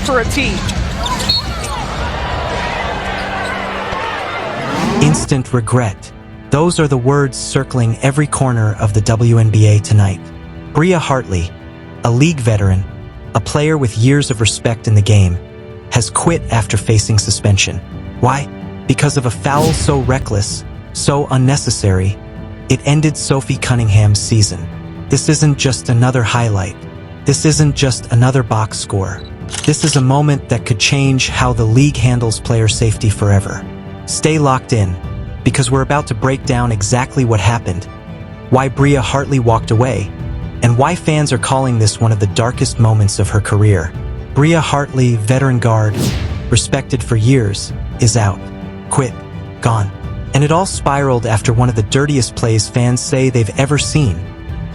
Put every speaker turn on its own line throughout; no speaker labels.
for a tee.
Instant regret. Those are the words circling every corner of the WNBA tonight. Bria Hartley, a league veteran, a player with years of respect in the game, has quit after facing suspension. Why? Because of a foul so reckless, so unnecessary, it ended Sophie Cunningham's season. This isn't just another highlight. This isn't just another box score. This is a moment that could change how the league handles player safety forever. Stay locked in, because we're about to break down exactly what happened, why Bria Hartley walked away, and why fans are calling this one of the darkest moments of her career. Bria Hartley, veteran guard, respected for years, is out. Quit. Gone. And it all spiraled after one of the dirtiest plays fans say they've ever seen.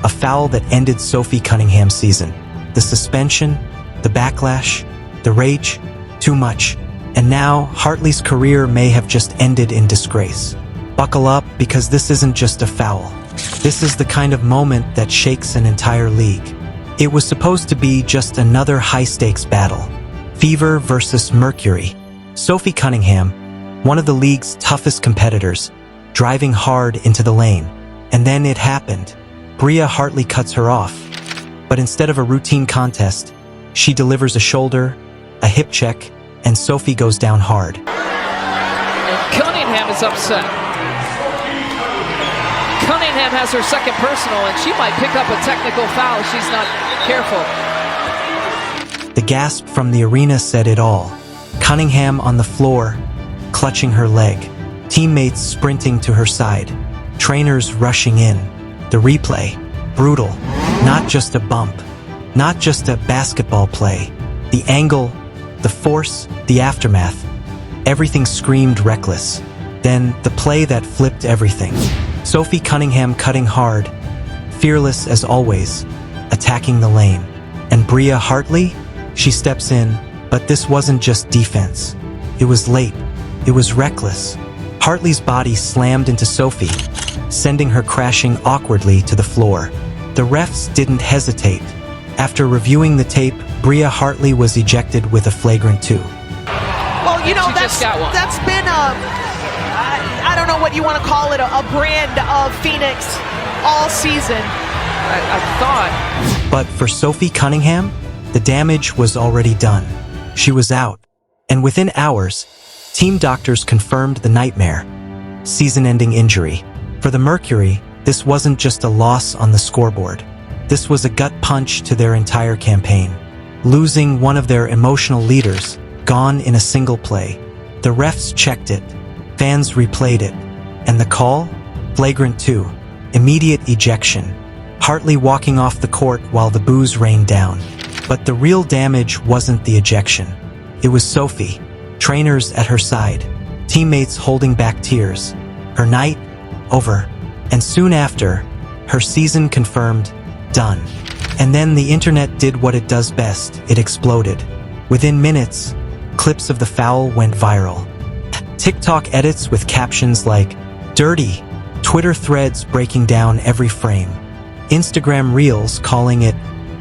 A foul that ended Sophie Cunningham's season. The suspension, the backlash, the rage, too much. And now, Hartley's career may have just ended in disgrace. Buckle up, because this isn't just a foul. This is the kind of moment that shakes an entire league. It was supposed to be just another high-stakes battle. Fever versus Mercury. Sophie Cunningham, one of the league's toughest competitors, driving hard into the lane. And then it happened. Bria Hartley cuts her off. But instead of a routine contest, she delivers a shoulder, a hip check, and Sophie goes down hard.
And Cunningham is upset. Cunningham has her second personal, and she might pick up a technical foul if she's not careful.
The gasp from the arena said it all. Cunningham on the floor, clutching her leg. Teammates sprinting to her side. Trainers rushing in. The replay, brutal. Not just a bump. Not just a basketball play. The angle, the force, the aftermath. Everything screamed reckless. Then, the play that flipped everything. Sophie Cunningham cutting hard, fearless as always, attacking the lane. And Bria Hartley? She steps in, but this wasn't just defense. It was late. It was reckless. Hartley's body slammed into Sophie, sending her crashing awkwardly to the floor. The refs didn't hesitate. After reviewing the tape, Bria Hartley was ejected with a flagrant 2.
Well, you know, that's been I don't know what you want to call it, a brand of Phoenix all season. I thought.
But for Sophie Cunningham, the damage was already done. She was out. And within hours, team doctors confirmed the nightmare. Season-ending injury. For the Mercury, this wasn't just a loss on the scoreboard. This was a gut punch to their entire campaign. Losing one of their emotional leaders, gone in a single play. The refs checked it. Fans replayed it. And the call? Flagrant 2. Immediate ejection. Hartley walking off the court while the boos rained down. But the real damage wasn't the ejection. It was Sophie. Trainers at her side. Teammates holding back tears. Her night? Over. And soon after, her season confirmed, done. And then the internet did what it does best. It exploded. Within minutes, clips of the foul went viral. TikTok edits with captions like, dirty, Twitter threads breaking down every frame, Instagram reels calling it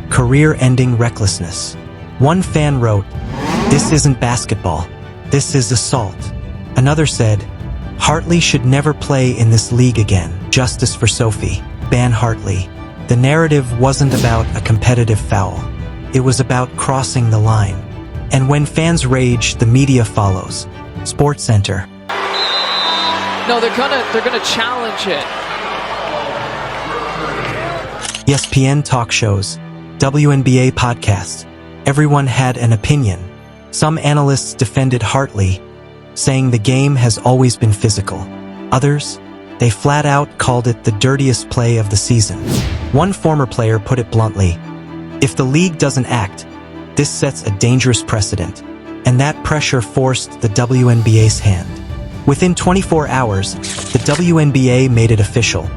career-ending recklessness. One fan wrote, "This isn't basketball. This is assault." Another said, "Hartley should never play in this league again. Justice for Sophie. Ban Hartley." The narrative wasn't about a competitive foul. It was about crossing the line. And when fans rage, the media follows. SportsCenter.
No, they're gonna challenge it.
ESPN talk shows, WNBA podcasts. Everyone had an opinion. Some analysts defended Hartley, saying the game has always been physical. Others, they flat out called it the dirtiest play of the season. One former player put it bluntly, "If the league doesn't act, this sets a dangerous precedent." And that pressure forced the WNBA's hand. Within 24 hours, the WNBA made it official.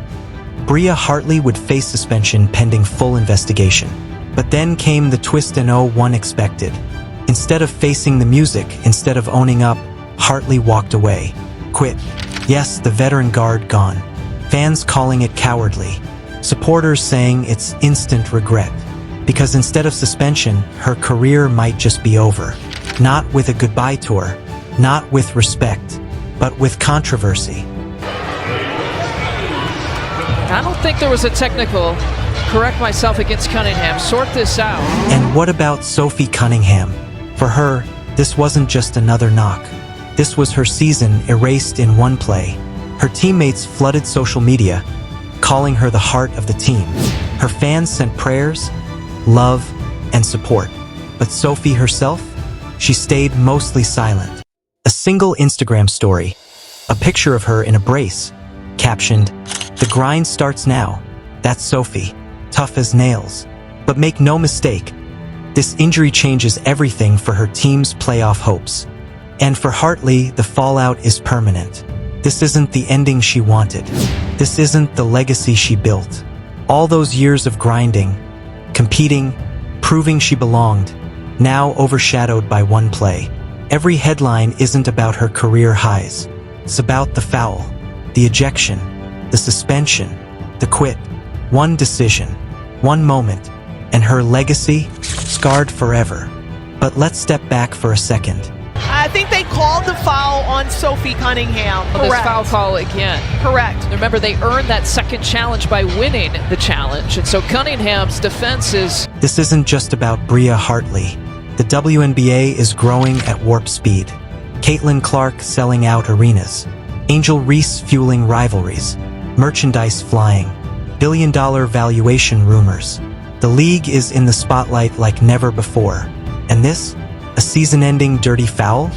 Bria Hartley would face suspension pending full investigation. But then came the twist and one expected. Instead of facing the music, instead of owning up, Hartley walked away. Quit. Yes, the veteran guard gone. Fans calling it cowardly. Supporters saying it's instant regret. Because instead of suspension, her career might just be over. Not with a goodbye tour, not with respect, but with controversy.
I don't think there was a technical. Correct myself against Cunningham. Sort this out.
And what about Sophie Cunningham? For her, this wasn't just another knock. This was her season erased in one play. Her teammates flooded social media, calling her the heart of the team. Her fans sent prayers, love, and support. But Sophie herself? She stayed mostly silent. A single Instagram story, a picture of her in a brace, captioned, "The grind starts now. That's Sophie, tough as nails." But make no mistake, this injury changes everything for her team's playoff hopes. And for Hartley, the fallout is permanent. This isn't the ending she wanted. This isn't the legacy she built. All those years of grinding, competing, proving she belonged, now overshadowed by one play. Every headline isn't about her career highs. It's about the foul, the ejection, the suspension, the quit. One decision, one moment, and her legacy scarred forever. But let's step back for a second.
I think they called the foul on Sophie Cunningham.
This foul call again.
Correct.
Remember, they earned that second challenge by winning the challenge, and so Cunningham's defense is...
This isn't just about Bria Hartley. The WNBA is growing at warp speed. Caitlin Clark selling out arenas. Angel Reese fueling rivalries. Merchandise flying. Billion-dollar valuation rumors. The league is in the spotlight like never before. And this? A season-ending dirty foul?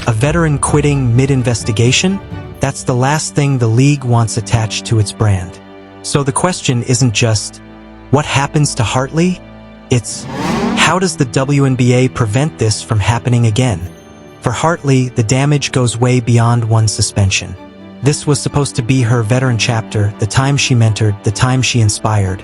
A veteran quitting mid-investigation? That's the last thing the league wants attached to its brand. So the question isn't just, what happens to Hartley? It's, how does the WNBA prevent this from happening again? For Hartley, the damage goes way beyond one suspension. This was supposed to be her veteran chapter, the time she mentored, the time she inspired.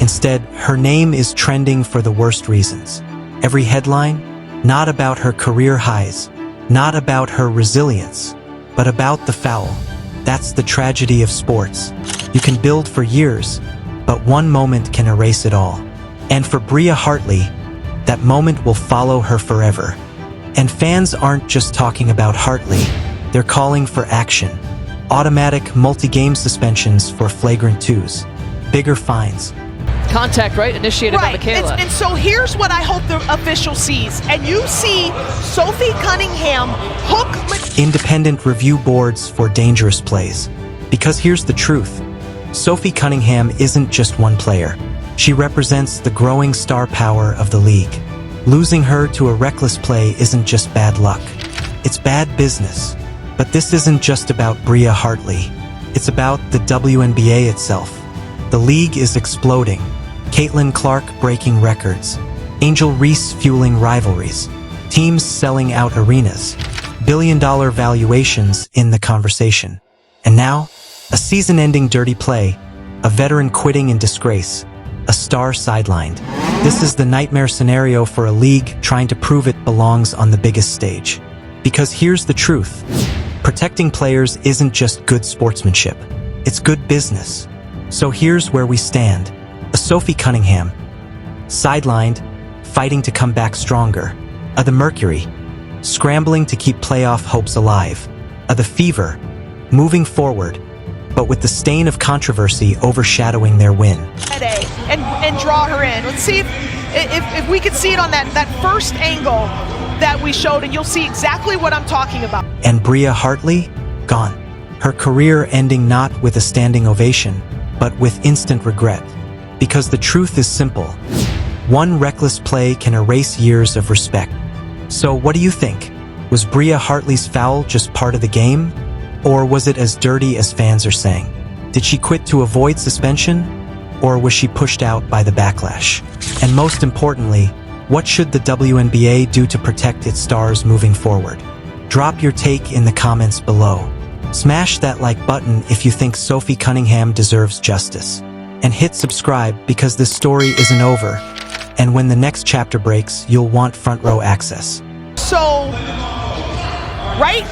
Instead, her name is trending for the worst reasons. Every headline? Not about her career highs, not about her resilience, but about the foul. That's the tragedy of sports. You can build for years, but one moment can erase it all. And for Bria Hartley, that moment will follow her forever. And fans aren't just talking about Hartley, they're calling for action. Automatic multi-game suspensions for flagrant twos. Bigger fines.
Contact, right? Initiated by Michaela.
And so here's what I hope the official sees. And you see Sophie Cunningham hook...
Independent review boards for dangerous plays. Because here's the truth. Sophie Cunningham isn't just one player. She represents the growing star power of the league. Losing her to a reckless play isn't just bad luck. It's bad business. But this isn't just about Bria Hartley. It's about the WNBA itself. The league is exploding. Caitlin Clark breaking records. Angel Reese fueling rivalries. Teams selling out arenas. Billion-dollar valuations in the conversation. And now, a season-ending dirty play. A veteran quitting in disgrace. A star sidelined. This is the nightmare scenario for a league trying to prove it belongs on the biggest stage. Because here's the truth. Protecting players isn't just good sportsmanship. It's good business. So here's where we stand. A Sophie Cunningham, sidelined, fighting to come back stronger. A the Mercury, scrambling to keep playoff hopes alive. A the Fever, moving forward, but with the stain of controversy overshadowing their win.
And draw her in. Let's see if we could see it on that first angle that we showed, and you'll see exactly what I'm talking about.
And Bria Hartley, gone. Her career ending not with a standing ovation, but with instant regret. Because the truth is simple. One reckless play can erase years of respect. So what do you think? Was Bria Hartley's foul just part of the game? Or was it as dirty as fans are saying? Did she quit to avoid suspension? Or was she pushed out by the backlash? And most importantly, what should the WNBA do to protect its stars moving forward? Drop your take in the comments below. Smash that like button if you think Sophie Cunningham deserves justice. And hit subscribe because this story isn't over. And when the next chapter breaks, you'll want front row access.
So, right